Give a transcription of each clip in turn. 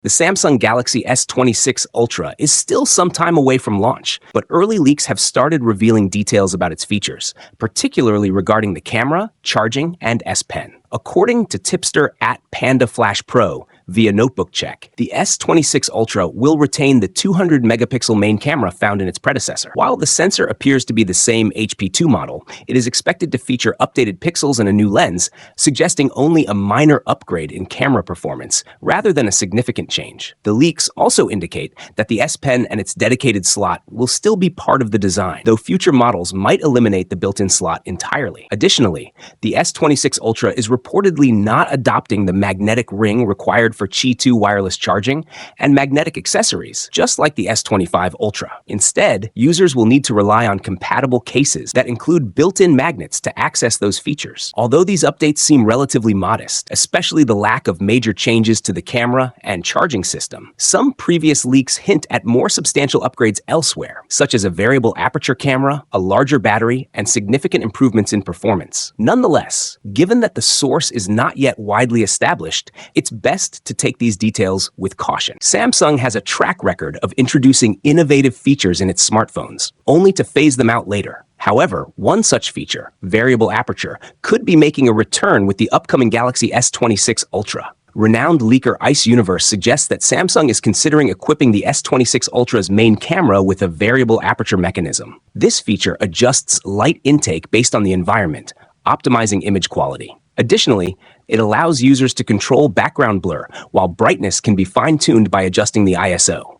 The Samsung Galaxy S26 Ultra is still some time away from launch, but early leaks have started revealing details about its features, particularly regarding the camera, charging, and S Pen. According to tipster at PandaFlashPro, via Notebook Check, the S26 Ultra will retain the 200-megapixel main camera found in its predecessor. While the sensor appears to be the same HP2 model, it is expected to feature updated pixels and a new lens, suggesting only a minor upgrade in camera performance, rather than a significant change. The leaks also indicate that the S Pen and its dedicated slot will still be part of the design, though future models might eliminate the built-in slot entirely. Additionally, the S26 Ultra is reportedly not adopting the magnetic ring required for Qi 2 wireless charging and magnetic accessories, just like the S25 Ultra. Instead, users will need to rely on compatible cases that include built-in magnets to access those features. Although these updates seem relatively modest, especially the lack of major changes to the camera and charging system, some previous leaks hint at more substantial upgrades elsewhere, such as a variable aperture camera, a larger battery, and significant improvements in performance. Nonetheless, given that the source is not yet widely established, it's best to take these details with caution. Samsung has a track record of introducing innovative features in its smartphones, only to phase them out later. However, one such feature, variable aperture, could be making a return with the upcoming Galaxy S26 Ultra. Renowned leaker Ice Universe suggests that Samsung is considering equipping the S26 Ultra's main camera with a variable aperture mechanism. This feature adjusts light intake based on the environment, optimizing image quality. Additionally, it allows users to control background blur, while brightness can be fine-tuned by adjusting the ISO.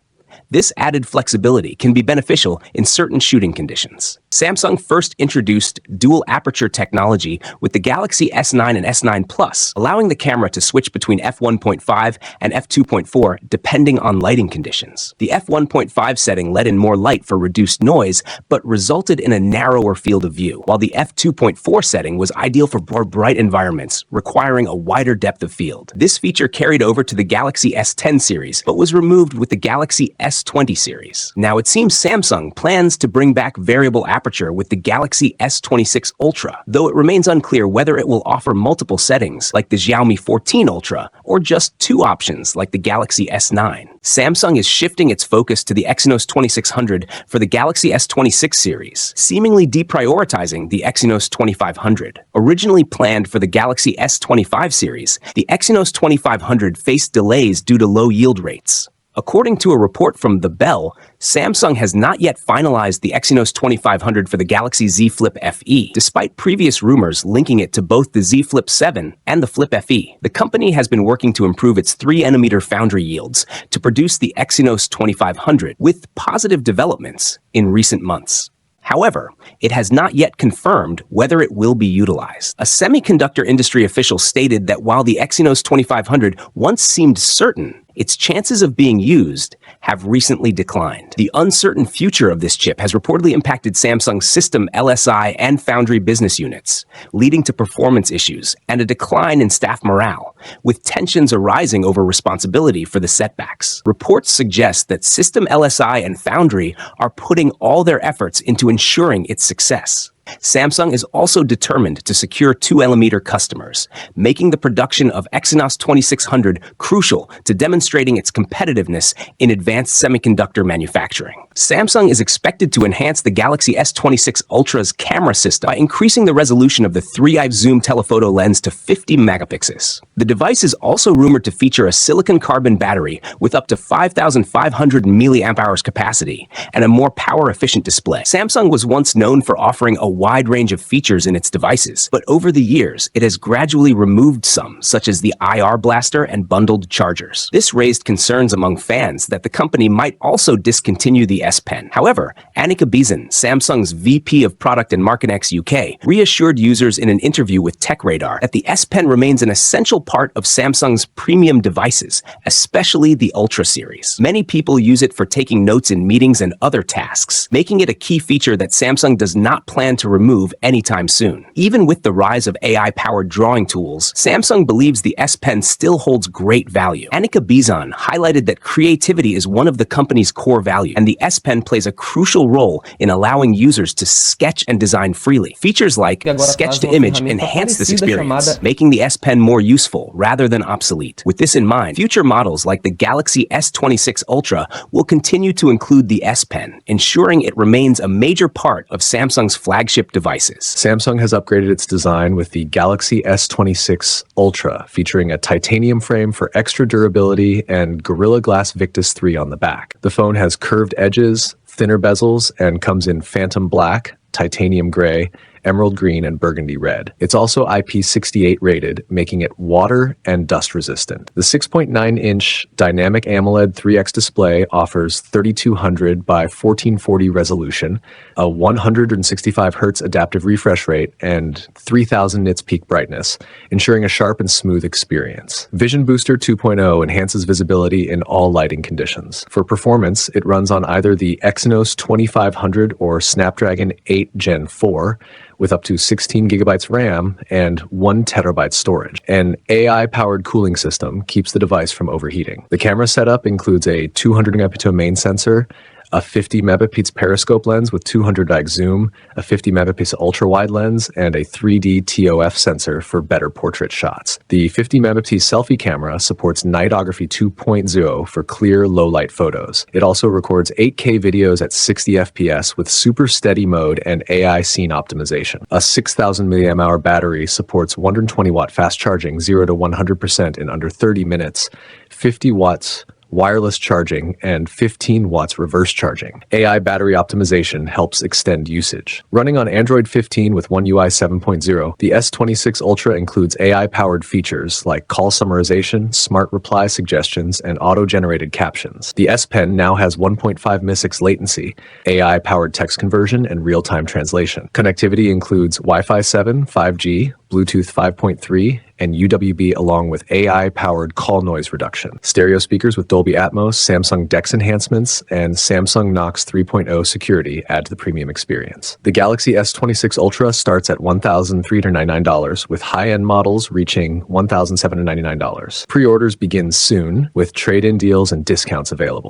This added flexibility can be beneficial in certain shooting conditions. Samsung first introduced dual aperture technology with the Galaxy S9 and S9 Plus, allowing the camera to switch between f1.5 and f2.4 depending on lighting conditions. The f1.5 setting let in more light for reduced noise, but resulted in a narrower field of view, while the f2.4 setting was ideal for more bright environments, requiring a wider depth of field. This feature carried over to the Galaxy S10 series, but was removed with the Galaxy S20 series. Now, it seems Samsung plans to bring back variable aperture with the Galaxy S26 Ultra, though it remains unclear whether it will offer multiple settings like the Xiaomi 14 Ultra or just two options like the Galaxy S9. Samsung is shifting its focus to the Exynos 2600 for the Galaxy S26 series, seemingly deprioritizing the Exynos 2500. Originally planned for the Galaxy S25 series, the Exynos 2500 faced delays due to low yield rates. According to a report from The Bell, Samsung has not yet finalized the Exynos 2500 for the Galaxy Z Flip FE, despite previous rumors linking it to both the Z Flip 7 and the Flip FE. The company has been working to improve its 3nm foundry yields to produce the Exynos 2500, with positive developments in recent months. However, it has not yet confirmed whether it will be utilized. A semiconductor industry official stated that while the Exynos 2500 once seemed certain, its chances of being used have recently declined. The uncertain future of this chip has reportedly impacted Samsung's system LSI and foundry business units, leading to performance issues and a decline in staff morale, with tensions arising over responsibility for the setbacks. Reports suggest that system LSI and foundry are putting all their efforts into ensuring its success. Samsung is also determined to secure 2nm customers, making the production of Exynos 2600 crucial to demonstrating its competitiveness in advanced semiconductor manufacturing. Samsung is expected to enhance the Galaxy S26 Ultra's camera system by increasing the resolution of the 3i zoom telephoto lens to 50 megapixels. The device is also rumored to feature a silicon-carbon battery with up to 5,500 mAh capacity and a more power-efficient display. Samsung was once known for offering a wide range of features in its devices, but over the years, it has gradually removed some, such as the IR blaster and bundled chargers. This raised concerns among fans that the company might also discontinue the S Pen. However, Annika Beeson, Samsung's VP of Product and Marketing UK, reassured users in an interview with TechRadar that the S Pen remains an essential part of Samsung's premium devices, especially the Ultra series. Many people use it for taking notes in meetings and other tasks, making it a key feature that Samsung does not plan to remove anytime soon. Even with the rise of AI-powered drawing tools, Samsung believes the S Pen still holds great value. Annika Beeson highlighted that creativity is one of the company's core values, and the S Pen plays a crucial role in allowing users to sketch and design freely. Features like sketch to image enhance this experience, making the S Pen more useful useful rather than obsolete. With this in mind, future models like the Galaxy S26 Ultra will continue to include the S Pen, ensuring it remains a major part of Samsung's flagship devices. Samsung has upgraded its design with the Galaxy S26 Ultra, featuring a titanium frame for extra durability and Gorilla Glass Victus 3 on the back. The phone has curved edges, thinner bezels, and comes in phantom black, titanium gray, emerald green, and burgundy red. It's also IP68 rated, making it water and dust resistant. The 6.9-inch dynamic AMOLED 3X display offers 3200 by 1440 resolution, a 165 Hz adaptive refresh rate, and 3000 nits peak brightness, ensuring a sharp and smooth experience. Vision Booster 2.0 enhances visibility in all lighting conditions. For performance, it runs on either the Exynos 2500 or Snapdragon 8 Gen 4, with up to 16 gigabytes RAM and 1 terabyte storage. An AI-powered cooling system keeps the device from overheating. The camera setup includes a 200 megapixel main sensor, a 50 megapixel periscope lens with 200x zoom, a 50 megapixel ultra-wide lens, and a 3D TOF sensor for better portrait shots. The 50 megapixel selfie camera supports Nightography 2.0 for clear, low-light photos. It also records 8K videos at 60 FPS with super steady mode and AI scene optimization. A 6,000 mAh battery supports 120-watt fast charging 0 to 100% in under 30 minutes, 50 watts wireless charging, and 15 watts reverse charging. AI battery optimization helps extend usage. Running on Android 15 with One UI 7.0, the S26 Ultra includes AI-powered features like call summarization, smart reply suggestions, and auto-generated captions. The S Pen now has 1.5 ms latency, AI-powered text conversion, and real-time translation. Connectivity includes Wi-Fi 7, 5G, Bluetooth 5.3, and UWB along with AI-powered call noise reduction. Stereo speakers with Dolby Atmos, Samsung DeX enhancements, and Samsung Knox 3.0 security add to the premium experience. The Galaxy S26 Ultra starts at $1,399, with high-end models reaching $1,799. Pre-orders begin soon, with trade-in deals and discounts available.